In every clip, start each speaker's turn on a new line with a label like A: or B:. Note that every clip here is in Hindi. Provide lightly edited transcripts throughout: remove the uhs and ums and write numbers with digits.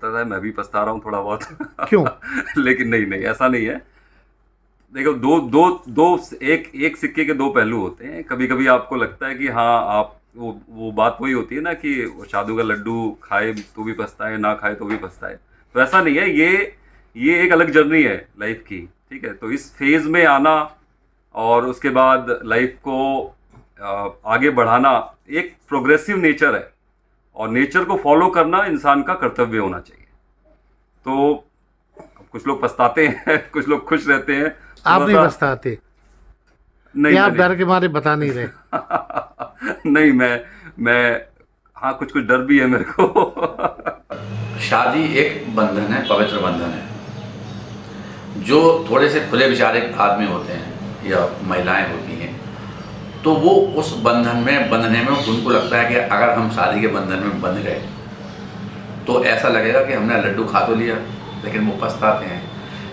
A: पछताता है, मैं भी पछता रहा हूँ थोड़ा बहुत।
B: क्यों?
A: लेकिन नहीं नहीं, ऐसा नहीं है। देखो, दो दो दो एक एक सिक्के के दो पहलू होते हैं। कभी कभी आपको लगता है कि हाँ, आप वो बात वही होती है ना कि वो जादू का लड्डू खाए तो भी पछताए, ना खाए तो भी पछताए। तो ऐसा नहीं है। ये एक अलग जर्नी है लाइफ की। ठीक है, तो इस फेज में आना और उसके बाद लाइफ को आगे बढ़ाना एक प्रोग्रेसिव नेचर है, और नेचर को फॉलो करना इंसान का कर्तव्य होना चाहिए। तो कुछ लोग पछताते हैं, कुछ लोग खुश रहते हैं
B: आप
A: थोड़ा
B: नहीं
A: सा।
B: पछताते?
A: नहीं,
B: या
A: मैं
B: आप
A: नहीं।
B: डर के मारे बता नहीं रहे?
A: नहीं, मैं हाँ, कुछ कुछ डर भी है मेरे को।
C: शादी एक बंधन है, पवित्र बंधन है। जो थोड़े से खुले विचारे आदमी होते हैं या महिलाएं होती हैं, तो वो उस बंधन में बंधने में उनको लगता है कि अगर हम शादी के बंधन में बंध गए तो ऐसा लगेगा कि हमने लड्डू खा तो लिया, लेकिन वो पछताते हैं।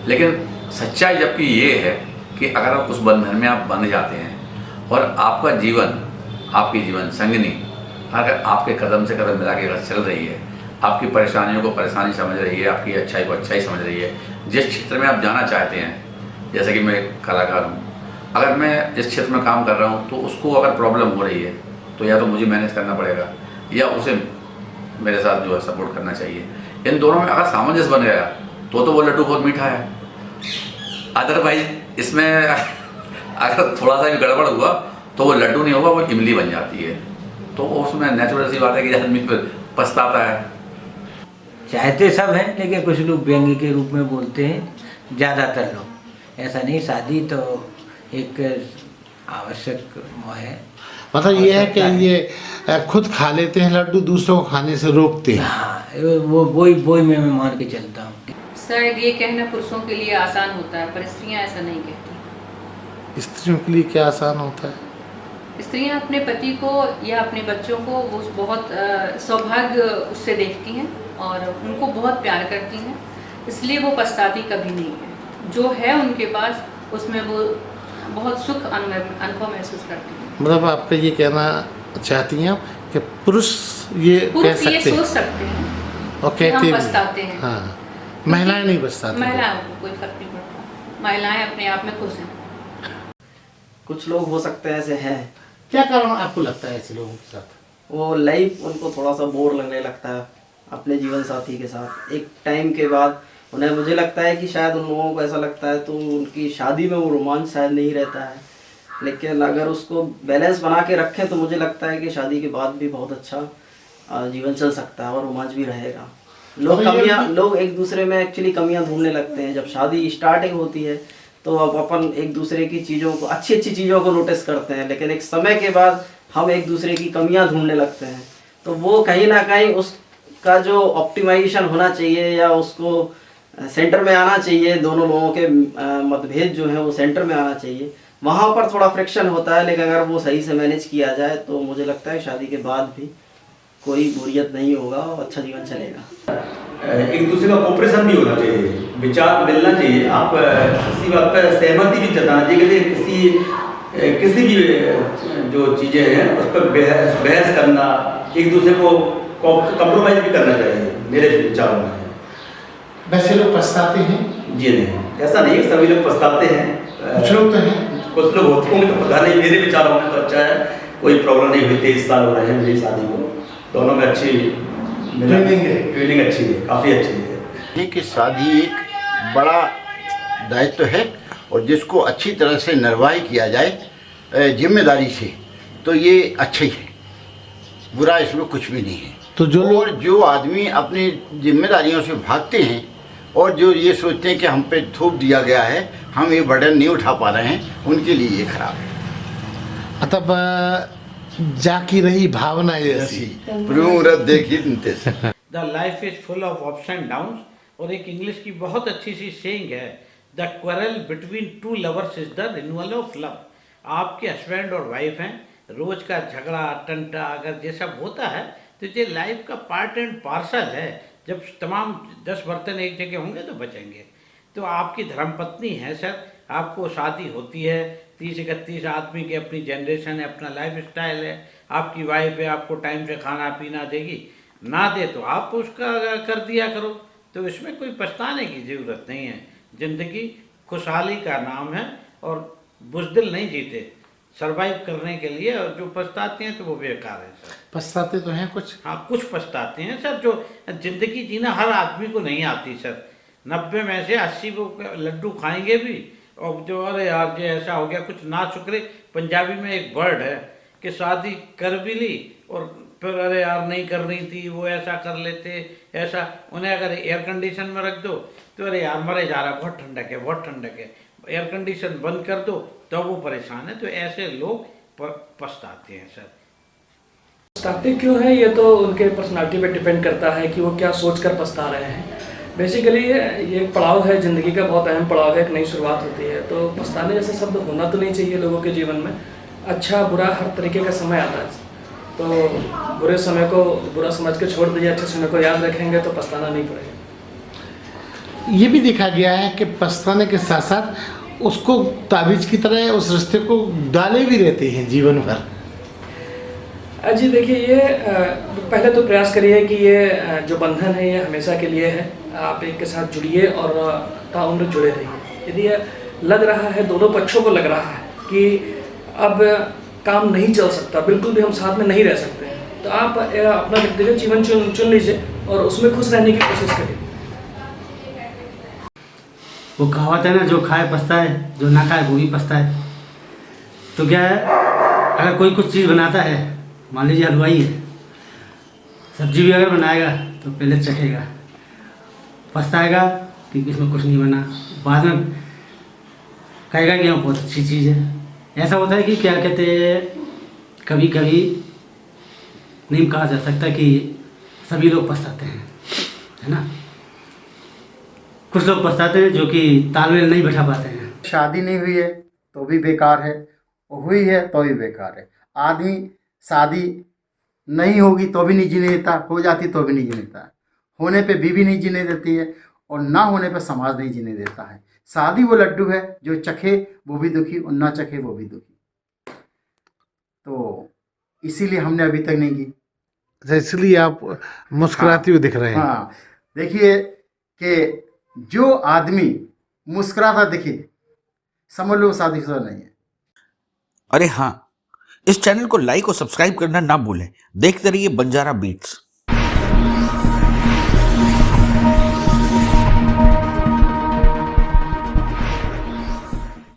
C: लेकिन सच्चाई जबकि ये है कि अगर आप उस बंधन में आप बंध जाते हैं और आपका जीवन, आपकी जीवन संगिनी अगर आपके कदम से कदम मिला के अगर चल रही है, आपकी परेशानियों को परेशानी समझ रही है, आपकी अच्छाई को अच्छाई समझ रही है, जिस क्षेत्र में आप जाना चाहते हैं, जैसे कि मैं एक कलाकार हूँ, अगर मैं जिस क्षेत्र में काम कर रहा हूँ तो उसको अगर प्रॉब्लम हो रही है तो या तो मुझे मैनेज करना पड़ेगा या उसे मेरे साथ जो है सपोर्ट करना चाहिए। इन दोनों में अगर सामंजस्य बन गया तो वो लड्डू बहुत मीठा है। अदरवाइज इसमें अगर थोड़ा सा भी गड़बड़ हुआ तो वो लड्डू नहीं होगा, वो इमली बन जाती है। तो उसमें नेचुरल सी बात है कि आदमी फिर पछताता है।
D: चाहते सब हैं, लेकिन कुछ लोग व्यंग्य के रूप में बोलते हैं, ज़्यादातर लोग। ऐसा नहीं, शादी तो एक आवश्यक वो है।
B: मतलब ये है कि ये खुद खा लेते हैं लड्डू, दूसरों को खाने से रोकते हैं।
D: हाँ, वो वही मैं मान के चलता हूँ।
E: शायद ये कहना पुरुषों के लिए आसान होता है, पर स्त्रियां ऐसा नहीं कहती।
B: स्त्रियों के लिए क्या आसान होता है?
E: स्त्रियां अपने पति को या अपने बच्चों को वो बहुत सौभाग्य उससे देखती हैं और उनको बहुत प्यार करती हैं, इसलिए वो पछताती कभी नहीं है। जो है उनके पास उसमें वो बहुत सुख अनुभव महसूस करती हैं।
B: मतलब आपका ये कहना चाहती हैं कि पुरुष ये कह
E: पुरुष ये
B: सकते
E: सोच
B: हैं
E: सकते हैं
B: और
E: कि हम
B: कहते भी
E: पछताते हैं।
B: हाँ, महिलाएं नहीं पछताती।
E: महिलाओं को कोई फर्क नहीं पड़ता, महिलाएं अपने आप में खुश हैं।
F: कुछ लोग हो सकते हैं ऐसे हैं,
B: क्या कारण आपको लगता है ऐसे लोगों के साथ?
F: वो लाइफ उनको थोड़ा सा बोर लगने लगता है अपने जीवन साथी के साथ एक टाइम के बाद। उन्हें, मुझे लगता है कि शायद उन लोगों को ऐसा लगता है तो उनकी शादी में वो रोमांच शायद नहीं रहता है। लेकिन अगर उसको बैलेंस बना के रखें तो मुझे लगता है कि शादी के बाद भी बहुत अच्छा जीवन चल सकता है और रोमांच भी रहेगा। लोग एक दूसरे में एक्चुअली कमियां ढूंढने लगते हैं। जब शादी स्टार्टिंग होती है तो अब अपन एक दूसरे की चीज़ों को, अच्छी अच्छी चीज़ों को नोटिस करते हैं, लेकिन एक समय के बाद हम एक दूसरे की कमियां ढूंढने लगते हैं। तो वो कहीं ना कहीं उसका जो ऑप्टिमाइजेशन होना चाहिए या उसको सेंटर में आना चाहिए, दोनों लोगों के मतभेद जो है वो सेंटर में आना चाहिए। वहाँ पर थोड़ा फ्रिक्शन होता है, लेकिन अगर वो सही से मैनेज किया जाए तो मुझे लगता है शादी के बाद भी कोई बोरियत नहीं होगा और अच्छा जीवन चलेगा।
G: एक दूसरे का कोऑपरेशन भी होना चाहिए, विचार मिलना चाहिए। आप किसी बात पर सहमति भी जताना चाहिए कि किसी भी जो चीज़ें हैं उस पर बहस करना, एक दूसरे को कॉम्प्रोमाइज़ भी करना चाहिए, मेरे विचारों में।
B: वैसे लोग पछताते हैं?
G: जी नहीं, ऐसा नहीं है सभी लोग पछताते हैं।
B: कुछ लोग तो हैं,
G: कुछ लोग होते होंगे तो पता नहीं, मेरे विचारों में तो अच्छा है, कोई प्रॉब्लम नहीं हुई। 23 साल हो रहे हैं मेरी शादी को, दोनों में अच्छी फीलिंग अच्छी है, काफ़ी अच्छी है।
H: ये कि शादी एक बड़ा दायित्व है और जिसको अच्छी तरह से निर्वाह किया जाए जिम्मेदारी से, तो ये अच्छा ही है, बुरा इसमें कुछ भी नहीं है।
B: तो
H: जो आदमी अपनी जिम्मेदारियों से भागते हैं और जो ये सोचते हैं कि हम पे थोप दिया गया है, हम ये बर्डन नहीं उठा पा रहे हैं, उनके लिए ये खराब है।
B: मतलब जाकी रही भावना ऐसी
H: देखिए।
D: The life is full of ups and downs. और एक इंग्लिश की बहुत अच्छी सी सेइंग है, the quarrel between two lovers is the renewal of love. आपके हस्बैंड और वाइफ हैं, रोज का झगड़ा टंटा अगर ये सब होता है तो ये लाइफ का पार्ट एंड पार्सल है। जब तमाम 10 बर्तन एक जगह होंगे तो बचेंगे। तो आपकी धर्मपत्नी है सर, आपको शादी होती है, 30-31 आदमी की अपनी जनरेशन है, अपना लाइफ स्टाइल है, आपकी वाइफ है, आपको टाइम से खाना पीना देगी। ना दे तो आप उसका कर दिया करो। तो इसमें कोई पछताने की ज़रूरत नहीं है। ज़िंदगी खुशहाली का नाम है और बुज़दिल नहीं जीते सरवाइव करने के लिए, और जो पछताते हैं तो वो बेकार है सर।
B: पछताते तो हैं कुछ।
D: हाँ, कुछ पछताते हैं सर। जो ज़िंदगी जीना हर आदमी को नहीं आती सर। 90 में से 80 वो लड्डू खाएंगे भी, और जो अरे यार ये ऐसा हो गया, कुछ ना शुक्रे। पंजाबी में एक वर्ड है कि शादी कर भी ली और फिर अरे यार नहीं करनी थी, वो ऐसा कर लेते ऐसा। उन्हें अगर एयर कंडीशन में रख दो तो अरे यार मरे जा रहा, बहुत ठंडक है, बहुत ठंडक है। एयर कंडीशन बंद कर दो तो वो परेशान है। तो ऐसे लोग पछताते हैं सर।
I: पछताते क्यों है ये तो उनके पर्सनालिटी पे डिपेंड करता है कि वो क्या सोच कर पछता रहे हैं। बेसिकली ये एक पड़ाव है, ज़िंदगी का बहुत अहम पड़ाव है, एक नई शुरुआत होती है। तो पछताने जैसे शब्द होना तो नहीं चाहिए लोगों के जीवन में। अच्छा बुरा हर तरीके का समय आता है, तो बुरे समय को बुरा समझ के छोड़ दीजिए, अच्छे समय को याद रखेंगे तो पछताना नहीं पड़ेगा।
B: ये भी देखा गया है कि पछताने के साथ साथ उसको ताबीज़ की तरह उस रिश्ते को डाले भी रहते हैं जीवन भर।
I: जी देखिए, ये पहले तो प्रयास करिए कि ये जो बंधन है ये हमेशा के लिए है। आप एक के साथ जुड़िए और ताउम्र जुड़े रहिए। यदि ये लग रहा है, दोनों पक्षों को लग रहा है कि अब काम नहीं चल सकता, बिल्कुल भी हम साथ में नहीं रह सकते हैं, तो आप अपना व्यक्तिगत जीवन चुन लीजिए और उसमें खुश रहने की कोशिश करिए।
J: वो कहावत है ना, जो खाए पछताए, जो ना खाए वो भी पछताए। तो क्या है, अगर कोई कुछ चीज़ बनाता है, मान लीजिए हलवाई है, सब्जी भी अगर बनाएगा तो पहले चखेगा, पछताएगा कि इसमें कुछ नहीं बना, बाद में कहेगा कि हाँ बहुत अच्छी चीज़ है। ऐसा होता है कि क्या कहते हैं, कभी कभी नहीं कहा जा सकता कि सभी लोग पछताते हैं, है ना। कुछ लोग पछताते हैं जो कि तालमेल नहीं बैठा पाते हैं।
H: शादी नहीं हुई है तो भी बेकार है, और हुई है तो भी बेकार है। आदमी शादी नहीं होगी तो भी नहीं जीने देता, हो जाती तो भी नहीं जीने देता, होने पे बीवी नहीं जीने देती है, और ना होने पे समाज नहीं जीने देता है। शादी वो लड्डू है जो चखे वो भी दुखी और ना चखे वो भी दुखी। तो इसीलिए हमने अभी तक नहीं की।
B: अच्छा, इसलिए आप मुस्कुराते हुए दिख रहे हैं।
H: हाँ, देखिए कि जो आदमी मुस्कुराता दिखे, समझ लो शादीशुदा नहीं है।
K: अरे हाँ, इस चैनल को लाइक और सब्सक्राइब करना ना भूलें। देखते रहिए बंजारा बीट्स।